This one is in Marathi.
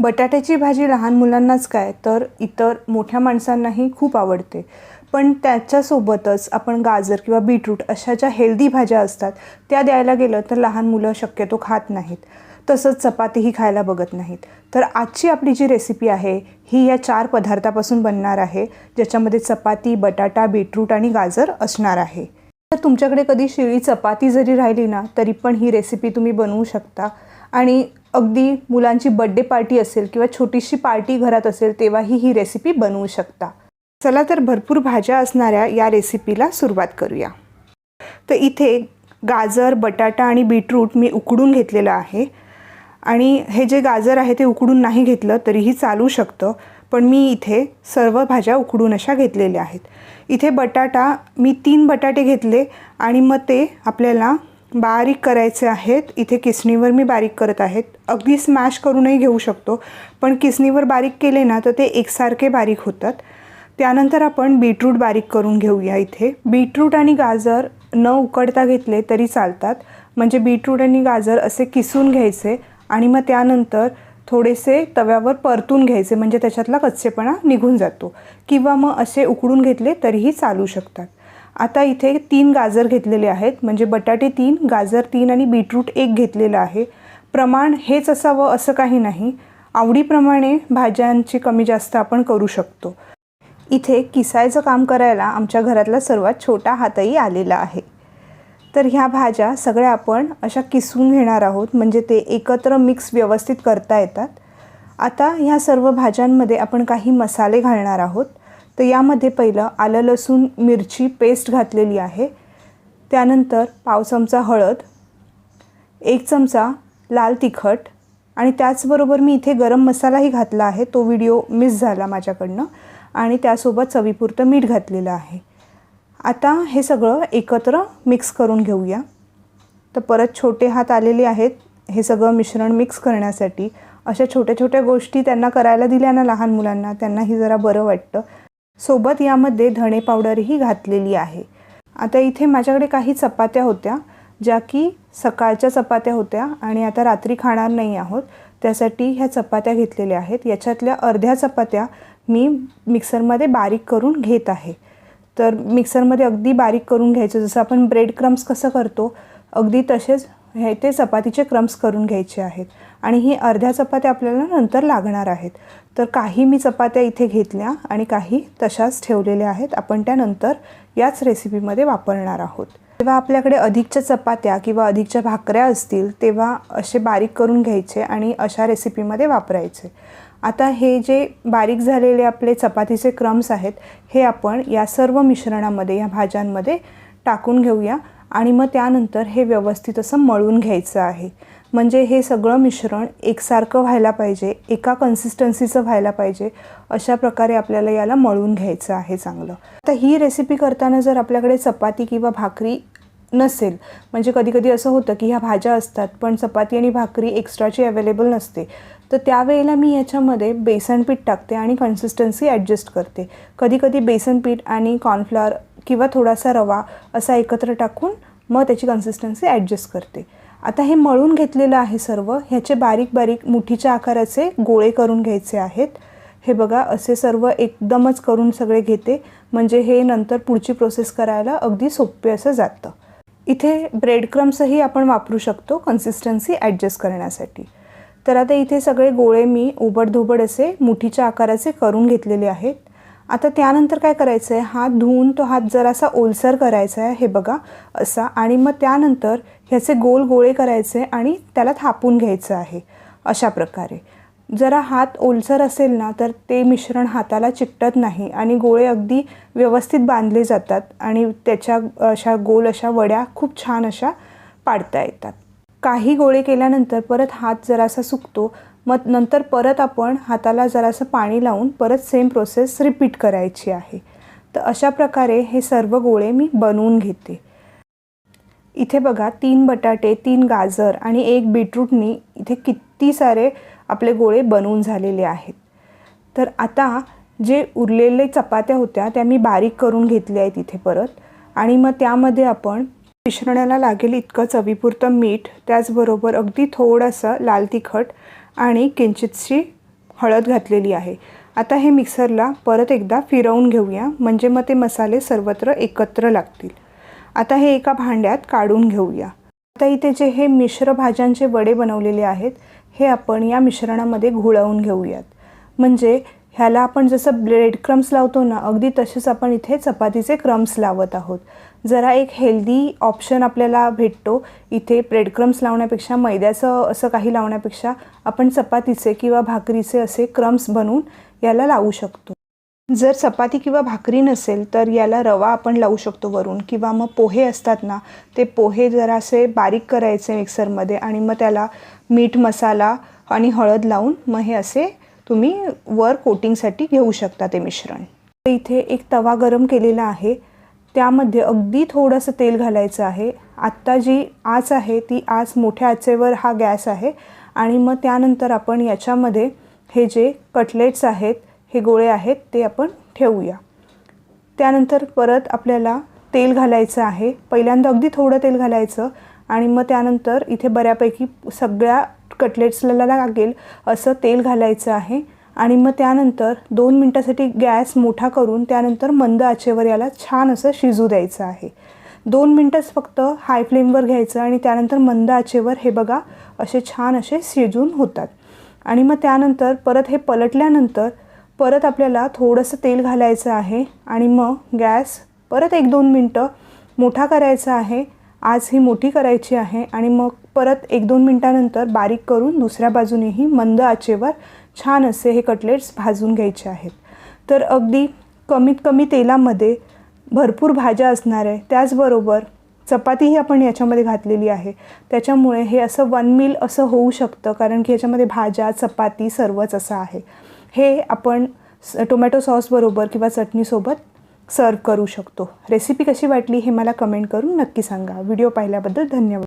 बटाट्याची भाजी लहान मुलांनाच काय तर इतर मोठ्या माणसांनाही खूप आवडते. पण त्याच्यासोबतच आपण गाजर किंवा बीटरूट अशा ज्या हेल्दी भाज्या असतात त्या द्यायला गेलं तर लहान मुलं शक्यतो खात नाहीत. तसंच चपातीही खायला बघत नाहीत. तर आजची आपली जी रेसिपी आहे ही या 4 पदार्थापासून बनणार आहे, ज्याच्यामध्ये चपाती, बटाटा, बीटरूट आणि गाजर असणार आहे. तर तुमच्याकडे कधी शिळी चपाती जरी राहिली ना तरी पण ही रेसिपी तुम्ही बनवू शकता आणि अगदी मुलांची बर्थडे पार्टी असेल किंवा छोटीशी पार्टी घरात असेल तेव्हाही ही रेसिपी बनवू शकता. चला तर भरपूर भाज्या असणाऱ्या या रेसिपीला सुरुवात करूया. तर इथे गाजर, बटाटा आणि बीटरूट मी उकडून घेतलेलं आहे आणि हे जे गाजर आहे ते उकडून नाही घेतलं तरीही चालू शकतं, पण मी इथे सर्व भाज्या उकडून अशा घेतलेल्या आहेत. इथे बटाटा मी 3 बटाटे घेतले आणि मग ते आपल्याला बारीक करायचे आहेत. इथे किसणीवर मी बारीक करत आहेत. अगदी स्मॅश करूनही घेऊ शकतो, पण किसणीवर बारीक केले ना तर ते एकसारखे बारीक होतात. त्यानंतर आपण बीटरूट बारीक करून घेऊया. इथे बीटरूट आणि गाजर न उकडता घेतले तरी चालतात. म्हणजे बीटरूट आणि गाजर असे किसून घ्यायचे आणि मग त्यानंतर थोडेसे तव्यावर परतून घ्यायचे, म्हणजे त्याच्यातला कच्चेपणा निघून जातो. किंवा मग असे उकडून घेतले तरीही चालू शकतात. आता इथे 3 गाजर घेतलेले आहेत, म्हणजे बटाटे 3, गाजर 3 आणि बीटरूट 1 घेतलेलं आहे. प्रमाण हेच असावं असं काही नाही, आवडीप्रमाणे भाज्यांची कमी जास्त आपण करू शकतो. इथे किसायचं काम करायला आमच्या घरातला सर्वात छोटा हातही आलेला आहे. तर ह्या भाज्या सगळ्या आपण अशा किसून घेणार आहोत, म्हणजे ते एकत्र मिक्स व्यवस्थित करता येतात. आता ह्या सर्व भाज्यांमध्ये आपण काही मसाले घालणार आहोत. तर यामध्ये पहिलं आलं लसूण मिरची पेस्ट घातलेली आहे. त्यानंतर पाव चमचा हळद, 1 चमचा लाल तिखट आणि त्याचबरोबर मी इथे गरम मसालाही घातला आहे, तो व्हिडिओ मिस झाला माझ्याकडनं, आणि त्यासोबत चवीपुरतं मीठ घातलेलं आहे. आता हे सगळं एकत्र मिक्स करून घेऊया. तर परत छोटे हात आलेले आहेत हे सगळं मिश्रण मिक्स करण्यासाठी. अशा छोट्या छोट्या गोष्टी त्यांना करायला दिल्या ना लहान मुलांना, त्यांनाही जरा बरं वाटतं. सोबत यामध्ये धणे पावडरही घातलेली आहे. आता इथे माझ्याकडे काही चपात्या होत्या, ज्या की सकाळच्या चपात्या होत्या आणि आता रात्री खाणार नाही आहोत, त्यासाठी ह्या चपात्या घेतलेल्या आहेत. याच्यातल्या अर्ध्या चपात्या मी मिक्सरमध्ये बारीक करून घेत आहे. तर मिक्सरमध्ये अगदी बारीक करून घ्यायचं, जसं आपण ब्रेड क्रम्स कसं करतो अगदी तसेच हे ते चपातीचे क्रम्स करून घ्यायचे आहेत. आणि ही अर्ध्या चपात्या आपल्याला नंतर लागणार आहेत. तर काही मी चपात्या इथे घेतल्या आणि काही तशाच ठेवलेल्या आहेत. आपण त्यानंतर याच रेसिपीमध्ये वापरणार आहोत. जेव्हा आपल्याकडे अधिकच्या चपात्या किंवा अधिकच्या भाकऱ्या असतील तेव्हा असे बारीक करून घ्यायचे आणि अशा रेसिपीमध्ये वापरायचे. आता हे जे बारीक झालेले आपले चपातीचे क्रम्स आहेत हे आपण या सर्व मिश्रणामध्ये, या भाज्यांमध्ये टाकून घेऊया आणि मग त्यानंतर हे व्यवस्थित असं मळून घ्यायचं आहे. म्हणजे हे सगळं मिश्रण एकसारखं व्हायला पाहिजे, एका कन्सिस्टन्सीचं व्हायला पाहिजे, अशा प्रकारे आपल्याला याला मळून घ्यायचं आहे चांगलं. आता ही रेसिपी करताना जर आपल्याकडे चपाती किंवा भाकरी नसेल, म्हणजे कधीकधी असं होतं की ह्या भाज्या असतात पण चपाती आणि भाकरी एक्स्ट्राची अवेलेबल नसते, तर त्यावेळेला मी याच्यामध्ये बेसन पीठ टाकते आणि कन्सिस्टन्सी ॲडजस्ट करते. कधीकधी बेसन पीठ आणि कॉर्नफ्लॉवर किंवा थोडासा रवा असा एकत्र टाकून मग त्याची कन्सिस्टन्सी ॲडजस्ट करते. आता हे मळून घेतलेलं आहे सर्व, ह्याचे बारीक बारीक मुठीच्या आकाराचे गोळे करून घ्यायचे आहेत. हे बघा असे सर्व एकदमच करून सगळे घेते, म्हणजे हे नंतर पुढची प्रोसेस करायला अगदी सोपे असं जातं. इथे ब्रेड क्रम्सही आपण वापरू शकतो कन्सिस्टन्सी ॲडजस्ट करण्यासाठी. तर आता इथे सगळे गोळे मी उबडधोबड असे मुठीच्या आकाराचे करून घेतलेले आहेत. आता त्यानंतर काय करायचं आहे, हात धुवून तो हात जरासा ओलसर करायचा आहे, हे बघा असा, आणि मग त्यानंतर ह्याचे गोल गोळे करायचे आणि त्याला थापून घ्यायचं आहे अशा प्रकारे. जरा हात ओलसर असेल ना तर ते मिश्रण हाताला चिकटत नाही आणि गोळे अगदी व्यवस्थित बांधले जातात आणि त्याच्या अशा गोल अशा वड्या खूप छान अशा पाडता येतात. काही गोळे केल्यानंतर परत हात जरासा सुकतो, मग नंतर परत आपण हाताला जरासं पाणी लावून परत सेम प्रोसेस रिपीट करायची आहे. तर अशा प्रकारे हे सर्व गोळे मी बनवून घेते. इथे बघा 3 बटाटे, 3 गाजर आणि 1 बीटरूटनी इथे किती सारे आपले गोळे बनवून झालेले आहेत. तर आता जे उरलेले चपात्या होत्या त्या मी बारीक करून घेतल्या आहेत इथे परत, आणि मग त्यामध्ये आपण मिश्रणाला लागेल इतकं चवीपुरतं मीठ, त्याचबरोबर अगदी थोडंसं लाल तिखट आणि किंचितशी हळद घातलेली आहे. आता हे मिक्सरला परत एकदा फिरवून घेऊया, म्हणजे मग ते मसाले सर्वत्र एकत्र लागतील. आता हे एका भांड्यात काढून घेऊया. आता इथे जे हे मिश्र भाज्यांचे वडे बनवलेले आहेत हे आपण या मिश्रणामध्ये घोळवून घेऊयात. म्हणजे ह्याला आपण जसं ब्रेड क्रम्स लावतो ना, अगदी तसेच आपण इथे चपातीचे क्रम्स लावत आहोत. जरा एक हेल्दी ऑप्शन आपल्याला भेटतो इथे. ब्रेड क्रम्स लावण्यापेक्षा, मैद्याचं असं काही लावण्यापेक्षा आपण चपातीचे किंवा भाकरीचे असे क्रम्स बनवून याला लावू शकतो. जर चपाती किंवा भाकरी नसेल तर याला रवा आपण लावू शकतो वरून, किंवा मग पोहे असतात ना, ते पोहे जरासे बारीक करायचे मिक्सरमध्ये आणि मग त्याला मीठ, मसाला आणि हळद लावून मग हे असे तुम्ही वर कोटिंगसाठी घेऊ शकता ते मिश्रण. इथे एक तवा गरम केलेला आहे, त्यामध्ये अगदी थोडंसं तेल घालायचं आहे. आत्ता जी आच आहे ती आच मोठ्या आचेवर हा गॅस आहे. आणि मग त्यानंतर आपण याच्यामध्ये हे जे कटलेट्स आहेत, हे गोळे आहेत, ते आपण ठेवूया. त्यानंतर परत आपल्याला तेल घालायचं आहे. पहिल्यांदा अगदी थोडं तेल घालायचं आणि मग त्यानंतर इथे बऱ्यापैकी सगळ्या कटलेट्सला लागेल असं तेल घालायचं आहे. आणि मग त्यानंतर 2 मिनटासाठी गॅस मोठा करून त्यानंतर मंद आचेवर याला छान असं शिजू द्यायचं आहे. 2 मिनटंच फक्त हाय फ्लेमवर घ्यायचं आणि त्यानंतर मंद आचेवर हे बघा असे छान असे शिजून होतात. आणि मग त्यानंतर परत हे पलटल्यानंतर परत आपल्याला थोडंसं तेल घालायचं आहे आणि मग गॅस परत 1-2 मिनटं मोठा करायचा आहे. आज ही मोठी करायची आहे आणि मग परत 1-2 मिनटानंतर बारीक करून दुसऱ्या बाजूनेही मंद आचेवर छान असे हे कटलेट्स भाजून घ्यायचे आहेत. तर अगदी कमीत कमी तेलामध्ये भरपूर भाज्या असणार आहे, त्याचबरोबर चपातीही आपण याच्यामध्ये घातलेली आहे. त्याच्यामुळे हे असं वन मील असं होऊ शकतं, कारण की याच्यामध्ये भाज्या, चपाती सर्वच असं आहे. हे आपण टोमॅटो सॉसबरोबर किंवा चटणीसोबत सर्व करू शकतो. रेसिपी कशी वाटली हे मला कमेंट करून नक्की सांगा. व्हिडिओ पाहिल्याबद्दल धन्यवाद.